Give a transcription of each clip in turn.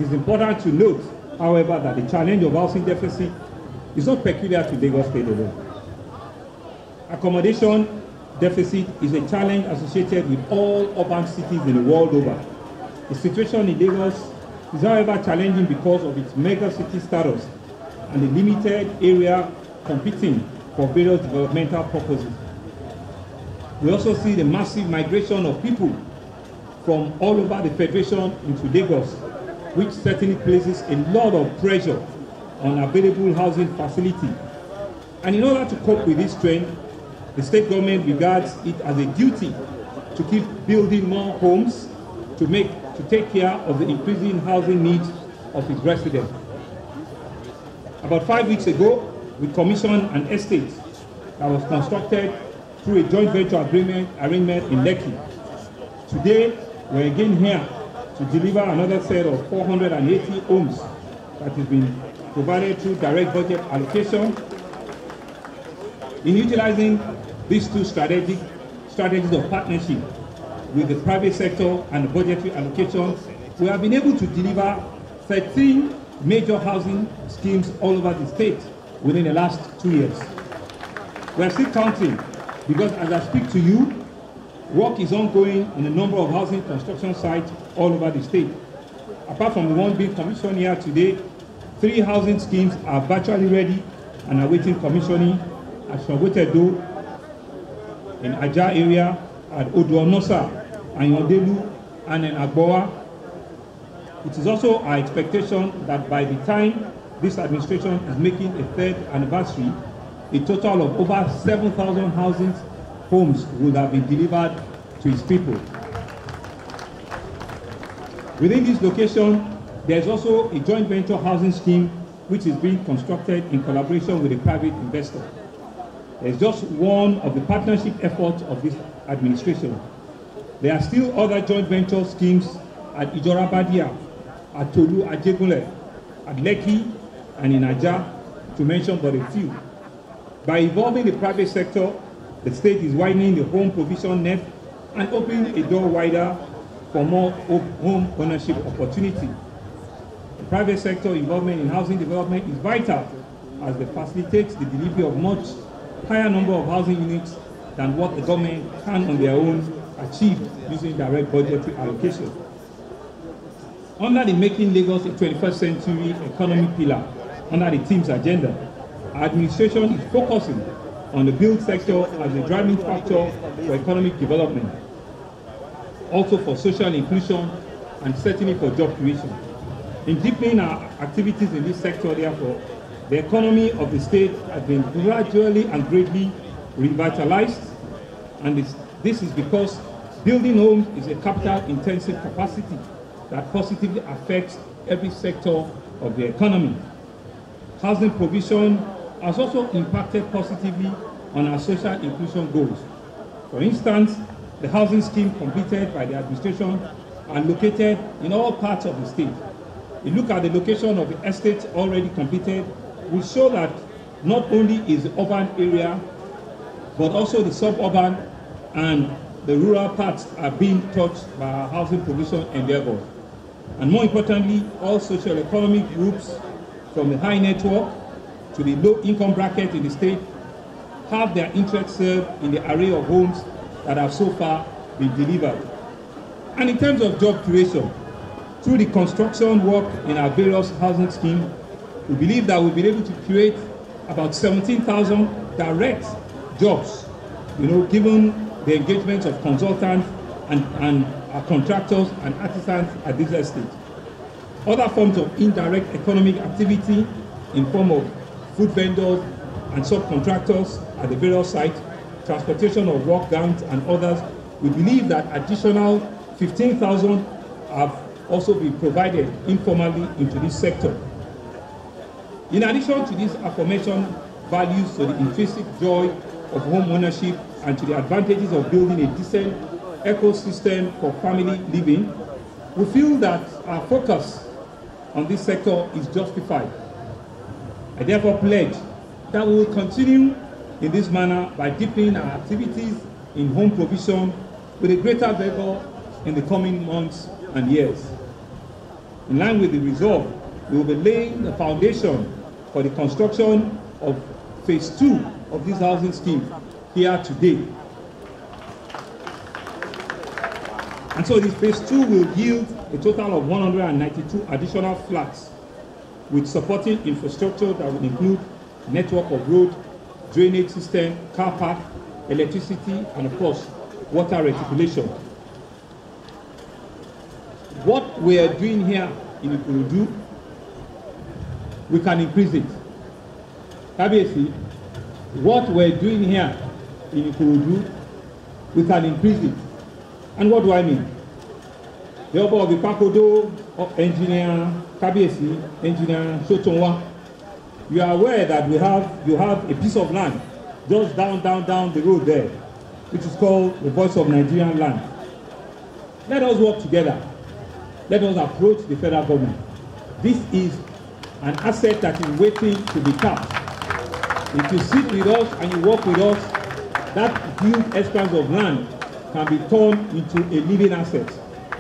is important to note, however, that the challenge of housing deficit is not peculiar to Lagos State alone. Accommodation deficit is a challenge associated with all urban cities in the world over. The situation in Lagos is, however, challenging because of its mega city status and the limited area competing for various developmental purposes. We also see the massive migration of people from all over the Federation into Lagos, which certainly places a lot of pressure on available housing facility. And in order to cope with this trend, the state government regards it as a duty to keep building more homes to take care of the increasing housing needs of its residents. About 5 weeks ago, we commissioned an estate that was constructed through a joint venture arrangement in Lekki. Today, we're again here to deliver another set of 480 homes that has been provided through direct budget allocation. In utilizing these two strategies of partnership with the private sector and the budgetary allocations, we have been able to deliver 13 major housing schemes all over the state within the last 2 years. We are still counting because as I speak to you, work is ongoing in a number of housing construction sites all over the state. Apart from the one being commissioned here today, 3 housing schemes are virtually ready and awaiting commissioning at Shogotedo in Aja area, at Oduonosa, Ayondelu, and in Agboa. It is also our expectation that by the time this administration is making a 3rd anniversary, a total of over 7,000 housing homes will have been delivered to its people. Within this location, there is also a joint venture housing scheme which is being constructed in collaboration with a private investor. It's just one of the partnership efforts of this administration. There are still other joint venture schemes at Ijorabadia, at Tolu Ajegunle, at Lekki, and in Aja, to mention but a few. By involving the private sector, the state is widening the home provision net and opening a door wider for more home ownership opportunity. The private sector involvement in housing development is vital as it facilitates the delivery of much higher number of housing units than what the government can on their own achieve using direct budgetary allocation. Under the Making Lagos a 21st Century Economy pillar, under the team's agenda, our administration is focusing on the build sector as a driving factor for economic development, also for social inclusion and certainly for job creation. In deepening our activities in this sector, therefore, the economy of the state has been gradually and greatly revitalized, and this is because building homes is a capital-intensive capacity that positively affects every sector of the economy. Housing provision has also impacted positively on our social inclusion goals. For instance, the housing scheme completed by the administration are located in all parts of the state. A look at the location of the estates already completed will show that not only is the urban area, but also the suburban and the rural parts are being touched by our housing provision endeavors. And more importantly, all socio-economic groups from the high net worth to the low income bracket in the state have their interests served in the array of homes that have so far been delivered. And in terms of job creation, through the construction work in our various housing schemes, we believe that we'll be able to create about 17,000 direct jobs, given the engagement of consultants and our contractors and artisans at this estate. Other forms of indirect economic activity in form of food vendors and subcontractors at the various sites, transportation of work gangs and others, we believe that additional 15,000 have also been provided informally into this sector. In addition to these aforementioned values to the intrinsic joy of home ownership and to the advantages of building a decent ecosystem for family living, we feel that our focus on this sector is justified. I therefore pledge that we will continue in this manner by deepening our activities in home provision with a greater vigor in the coming months and years. In line with the resolve, we will be laying the foundation for the construction of phase 2 of this housing scheme here today. And so this phase 2 will yield a total of 192 additional flats with supporting infrastructure that will include network of road, drainage system, car park, electricity, and of course, water reticulation. What we are doing here in Ikorodu, we can increase it. Obviously, what we're doing here in Ikorodu, we can increase it. And what do I mean? The Oba of Ipakodo, engineer Kabiyesi, engineer Sotonwa, you are aware that you have a piece of land just down the road there, which is called the Voice of Nigerian Land. Let us work together. Let us approach the federal government. This is an asset that is waiting to be tapped. If you sit with us and you work with us, that huge expanse of land can be turned into a living asset.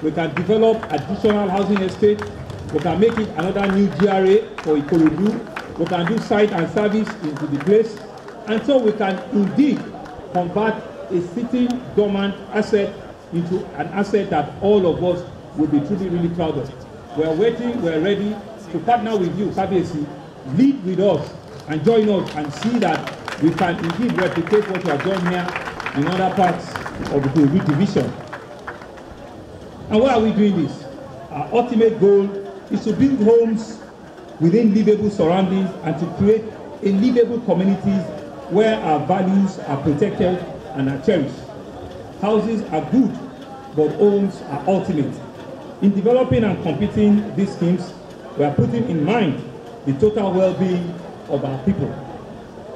We can develop additional housing estate. We can make it another new GRA for Ikorodu. We can do site and service into the place. And so we can indeed convert a sitting dormant asset into an asset that all of us will be truly, really proud of. We are waiting, we are ready to partner with you, Kabiyesi, lead with us and join us and see that we can indeed replicate what we have done here in other parts of the Ikorodu division. And why are we doing this? Our ultimate goal is to build homes within livable surroundings and to create a livable communities where our values are protected and are cherished. Houses are good, but homes are ultimate. In developing and completing these schemes, we are putting in mind the total well-being of our people.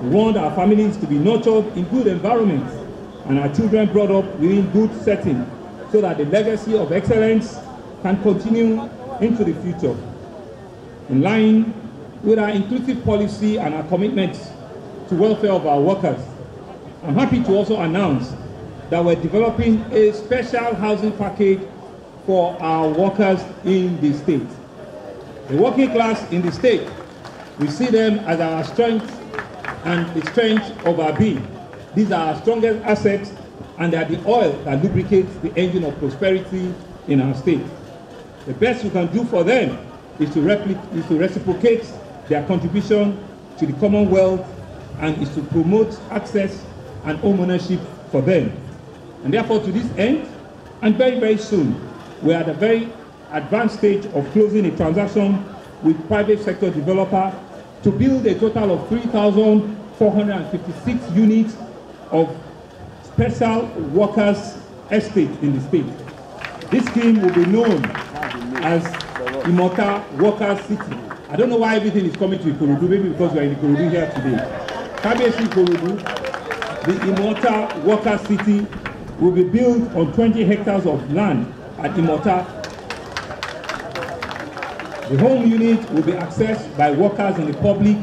We want our families to be nurtured in good environments and our children brought up within good settings so that the legacy of excellence can continue into the future. In line with our inclusive policy and our commitments to welfare of our workers, I'm happy to also announce that we're developing a special housing package for our workers in the state. The working class in the state, we see them as our strength and the strength of our being. These are our strongest assets and they are the oil that lubricates the engine of prosperity in our state. The best we can do for them is to reciprocate their contribution to the Commonwealth and is to promote access and home ownership for them. And therefore, to this end, and very, very soon, we are at a very advanced stage of closing a transaction with private sector developer to build a total of 3,456 units of special workers estate in the state. This scheme will be known as Imota Workers City. I don't know why everything is coming to Ikorodu, maybe because we are in Ikorodu here today. Kabiyesi Ikorodu, the Imota Workers City will be built on 20 hectares of land at Imota. The home unit will be accessed by workers in the public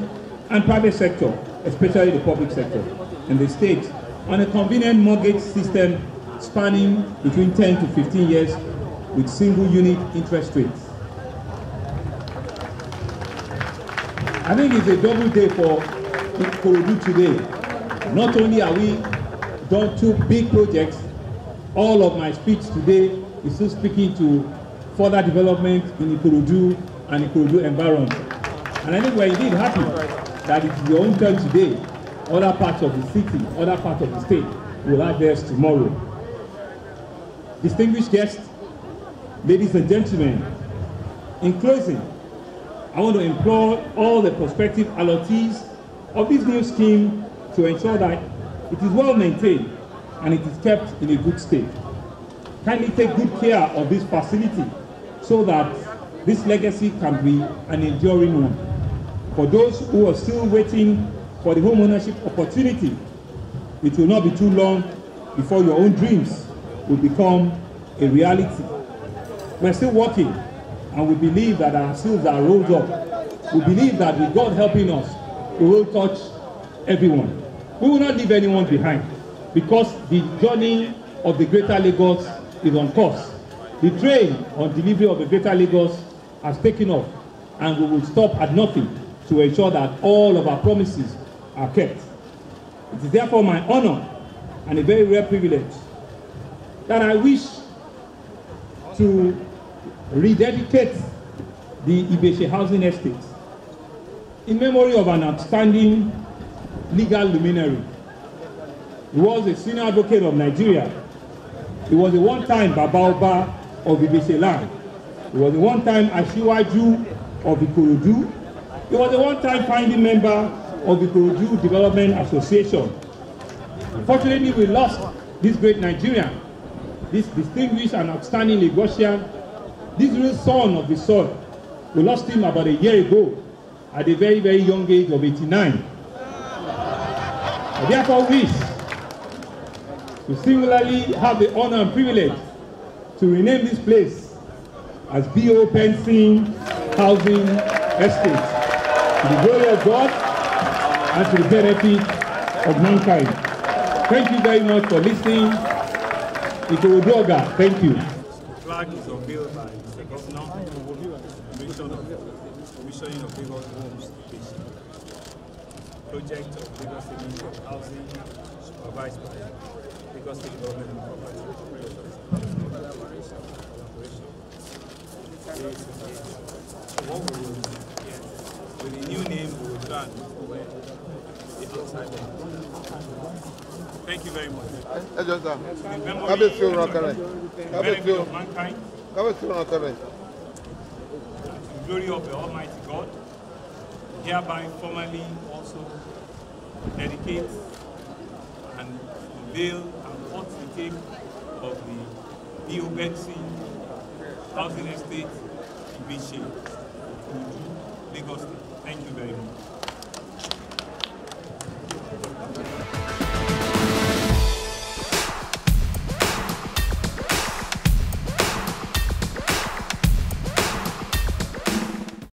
and private sector, especially the public sector in the state, on a convenient mortgage system spanning between 10 to 15 years with single unit interest rates. I think it's a double day for Ikorodu today. Not only are we done 2 big projects, all of my speech today is still speaking to further development in Ikorodu and Ikorodu environment. And I think we're indeed happy that it's your own turn today. Other parts of the city, other parts of the state will have theirs tomorrow. Distinguished guests, ladies and gentlemen, in closing, I want to implore all the prospective allottees of this new scheme to ensure that it is well maintained and it is kept in a good state. Kindly take good care of this facility so that this legacy can be an enduring one. For those who are still waiting for the home ownership opportunity, it will not be too long before your own dreams will become a reality. We're still working, and we believe that our seals are rolled up. We believe that with God helping us, we will touch everyone. We will not leave anyone behind, because the journey of the Greater Lagos is on course. The train on delivery of the Greater Lagos has taken off, and we will stop at nothing to ensure that all of our promises are kept. It is therefore my honor and a very rare privilege that I wish to rededicate the Ibeshe Housing Estate in memory of an outstanding legal luminary. He was a senior advocate of Nigeria. He was a one-time Baba Oba of Ibeshe land. He was a one-time Asiwaju of Ikorodu. He was a one-time founding member of the Ikorodu Development Association. Unfortunately, we lost this great Nigerian, this distinguished and outstanding Lagosian, this real son of the soil. We lost him about a year ago at a very, very young age of 89. I therefore wish to singularly have the honor and privilege to rename this place as B.O. Pensing Housing Estate, to the glory of God and to the benefit of mankind. Thank you very much for listening. Ikorodu Oga, thank you. The flag is unveiled by Mr. Governor, Commissioning of Lagos Homes Station, project of Lagos State Ministry of Housing, supervised by Lagos State Government and Property Corporation. What we will do, with the new name, we will try and look where the outside there. Thank you very much. The benefit of mankind, the glory of the Almighty God, hereby formally also dedicate and unveil and cut the tape of the B.O. Pensing Housing Estate in Ibeshe, Lagos State. Thank you very much.